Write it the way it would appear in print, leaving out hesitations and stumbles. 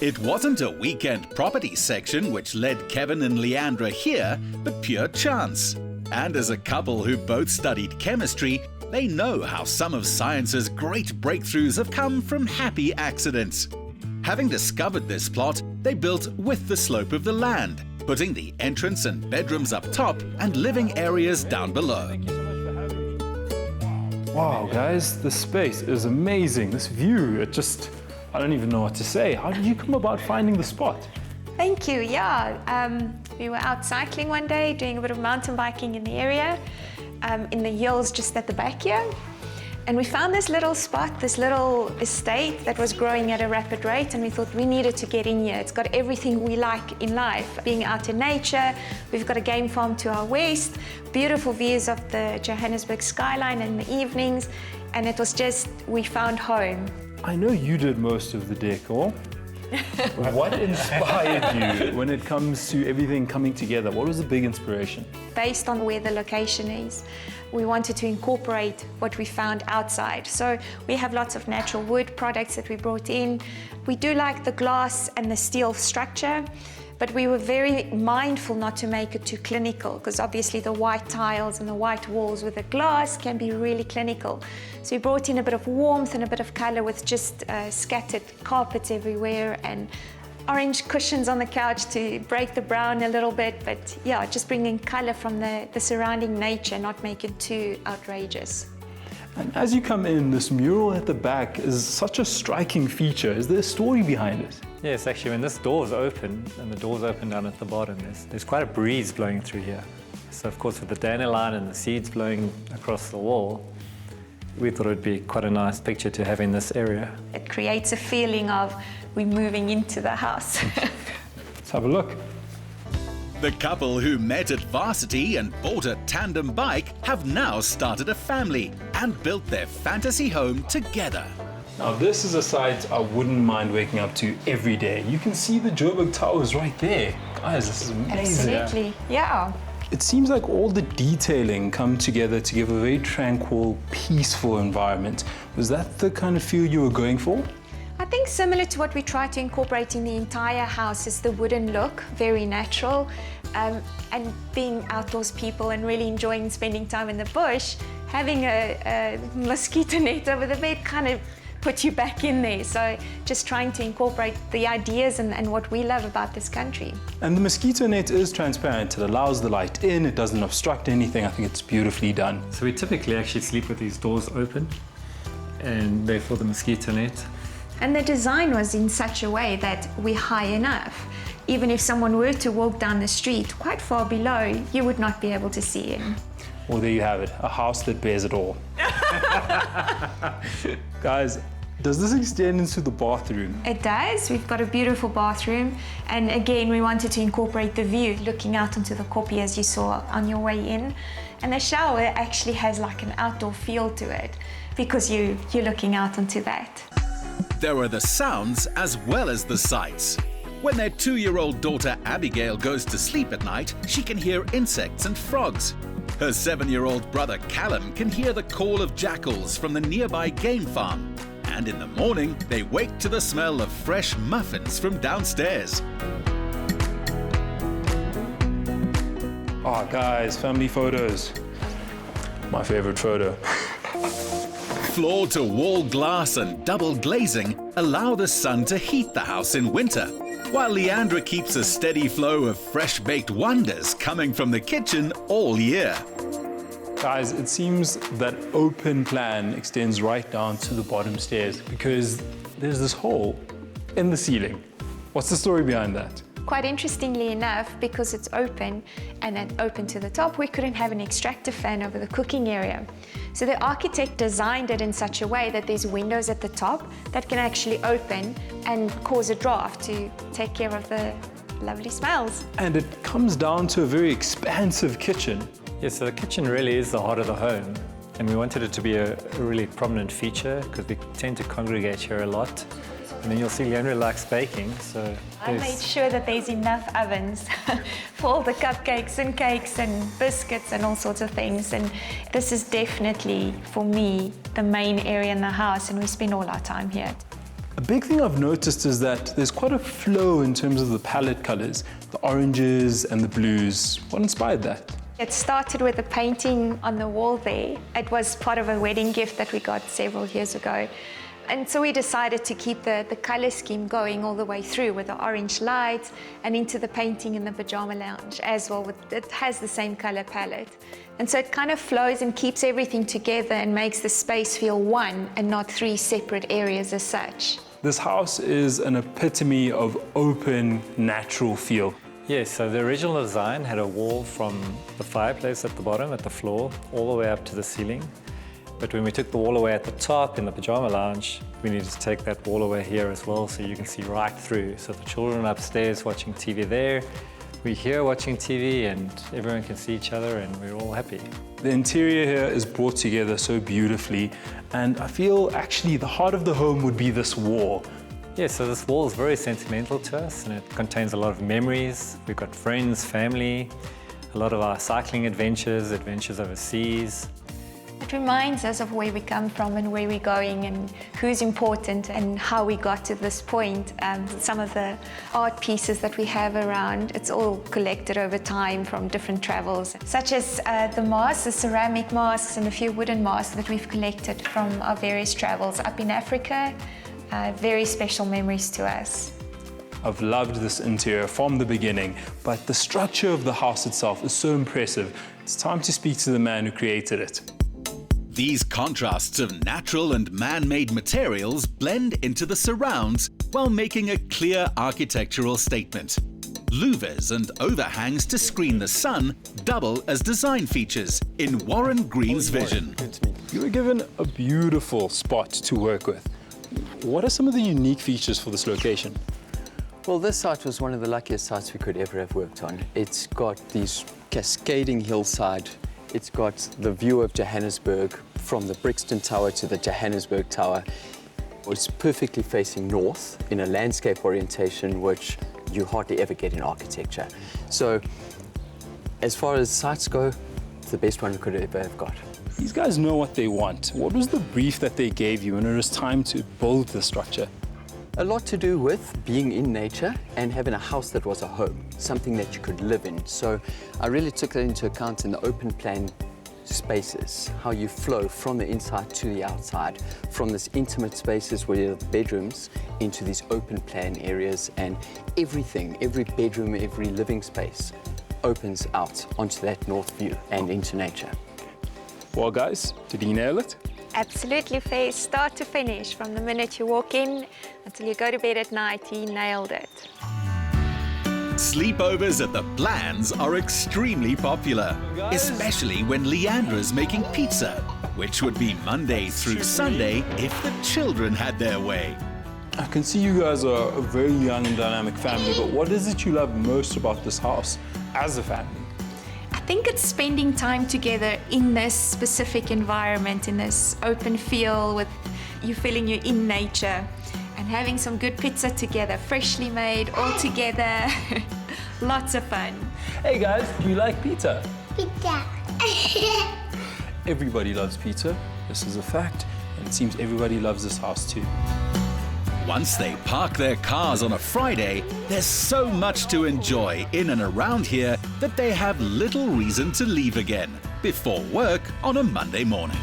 It wasn't a weekend property section which led Kevin and Leandra here, but pure chance. And as a couple who both studied chemistry, they know how some of science's great breakthroughs have come from happy accidents. Having discovered this plot, they built with the slope of the land, putting the entrance and bedrooms up top and living areas down below. Wow, guys, this space is amazing. This view, I don't even know what to say. How did you come about finding the spot? Thank you, yeah. We were out cycling one day, doing a bit of mountain biking in the area, in the hills just at the back here. And we found this little spot, this little estate that was growing at a rapid rate, and we thought we needed to get in here. It's got everything we like in life. Being out in nature, we've got a game farm to our west, beautiful views of the Johannesburg skyline in the evenings, and it was just, we found home. I know you did most of the decor. What inspired you when it comes to everything coming together? What was the big inspiration? Based on where the location is, we wanted to incorporate what we found outside. So we have lots of natural wood products that we brought in. We do like the glass and the steel structure, but we were very mindful not to make it too clinical, because obviously the white tiles and the white walls with the glass can be really clinical. So we brought in a bit of warmth and a bit of color with just scattered carpets everywhere and orange cushions on the couch to break the brown a little bit, but yeah, just bringing color from the surrounding nature, not make it too outrageous. And as you come in, this mural at the back is such a striking feature. Is there a story behind it? Yes, actually, when this door is open, and the door's open down at the bottom, there's quite a breeze blowing through here. So, of course, with the dandelion and the seeds blowing across the wall, we thought it would be quite a nice picture to have in this area. It creates a feeling of we're moving into the house. Let's have a look. The couple who met at varsity and bought a tandem bike have now started a family and built their fantasy home together. Now this is a site I wouldn't mind waking up to every day. You can see the Joburg Towers right there. Guys, this is amazing. Absolutely, yeah. It seems like all the detailing come together to give a very tranquil, peaceful environment. Was that the kind of feel you were going for? I think similar to what we try to incorporate in the entire house is the wooden look, very natural, and being outdoors people and really enjoying spending time in the bush, having a mosquito net over the bed kind of put you back in there. So just trying to incorporate the ideas and what we love about this country. And the mosquito net is transparent. It allows the light in, it doesn't obstruct anything. I think it's beautifully done. So we typically actually sleep with these doors open, and therefore the mosquito net. And the design was in such a way that we're high enough. Even if someone were to walk down the street quite far below, you would not be able to see him. Well, there you have it, a house that bears it all. Guys, does this extend into the bathroom? It does. We've got a beautiful bathroom. And again, we wanted to incorporate the view, looking out onto the koppie as you saw on your way in. And the shower actually has like an outdoor feel to it because you're looking out onto that. There are the sounds as well as the sights. When their 2-year-old daughter Abigail goes to sleep at night, she can hear insects and frogs. Her 7-year-old brother Callum can hear the call of jackals from the nearby game farm. And in the morning, they wake to the smell of fresh muffins from downstairs. Oh, guys, family photos. My favorite photo. Floor-to-wall glass and double glazing allow the sun to heat the house in winter, while Leandra keeps a steady flow of fresh-baked wonders coming from the kitchen all year. Guys, it seems that open plan extends right down to the bottom stairs because there's this hole in the ceiling. What's the story behind that? Quite interestingly enough, because it's open and then open to the top, we couldn't have an extractor fan over the cooking area. So the architect designed it in such a way that there's windows at the top that can actually open and cause a draft to take care of the lovely smells. And it comes down to a very expansive kitchen. Yes, so the kitchen really is the heart of the home. And we wanted it to be a really prominent feature because we tend to congregate here a lot. And then you'll see Leandra likes baking, so... I made sure that there's enough ovens for all the cupcakes and cakes and biscuits and all sorts of things. And this is definitely, for me, the main area in the house, and we spend all our time here. A big thing I've noticed is that there's quite a flow in terms of the palette colors, the oranges and the blues. What inspired that? It started with a painting on the wall there. It was part of a wedding gift that we got several years ago. And so we decided to keep the color scheme going all the way through with the orange lights and into the painting in the pajama lounge as well. It has the same color palette. And so it kind of flows and keeps everything together and makes the space feel one and not three separate areas as such. This house is an epitome of open, natural feel. Yes, so the original design had a wall from the fireplace at the bottom, at the floor, all the way up to the ceiling. But when we took the wall away at the top in the pajama lounge, we needed to take that wall away here as well so you can see right through. So the children upstairs watching TV there, we're here watching TV and everyone can see each other and we're all happy. The interior here is brought together so beautifully, and I feel actually the heart of the home would be this wall. Yeah, so this wall is very sentimental to us and it contains a lot of memories. We've got friends, family, a lot of our cycling adventures overseas. It reminds us of where we come from and where we're going and who's important and how we got to this point. Some of the art pieces that we have around, it's all collected over time from different travels, such as the masks, the ceramic masks and a few wooden masks that we've collected from our various travels up in Africa. Very special memories to us. I've loved this interior from the beginning, but the structure of the house itself is so impressive. It's time to speak to the man who created it. These contrasts of natural and man-made materials blend into the surrounds while making a clear architectural statement. Louvers and overhangs to screen the sun double as design features in Warren Green's vision. You were given a beautiful spot to work with. What are some of the unique features for this location? Well, this site was one of the luckiest sites we could ever have worked on. It's got these cascading hillside. It's got the view of Johannesburg from the Brixton Tower to the Johannesburg Tower. It's perfectly facing north in a landscape orientation, which you hardly ever get in architecture. So, as far as sites go, it's the best one we could ever have got. These guys know what they want. What was the brief that they gave you when it was time to build the structure? A lot to do with being in nature and having a house that was a home, something that you could live in. So I really took that into account in the open plan spaces, how you flow from the inside to the outside, from this intimate spaces where you have bedrooms into these open plan areas, and everything, every bedroom, every living space opens out onto that north view and into nature. Well guys, did he nail it? Absolutely fair, start to finish, from the minute you walk in until you go to bed at night. He nailed it. Sleepovers at the Blands are extremely popular, especially when Leandra's making pizza, which would be Monday through Sunday if the children had their way. I can see you guys are a very young and dynamic family, but what is it you love most about this house as a family? I think it's spending time together in this specific environment, in this open feel with you feeling you're in nature and having some good pizza together, freshly made, all together. Lots of fun. Hey guys, do you like pizza? Pizza. Everybody loves pizza. This is a fact, and it seems everybody loves this house too. Once they park their cars on a Friday, there's so much to enjoy in and around here that they have little reason to leave again before work on a Monday morning.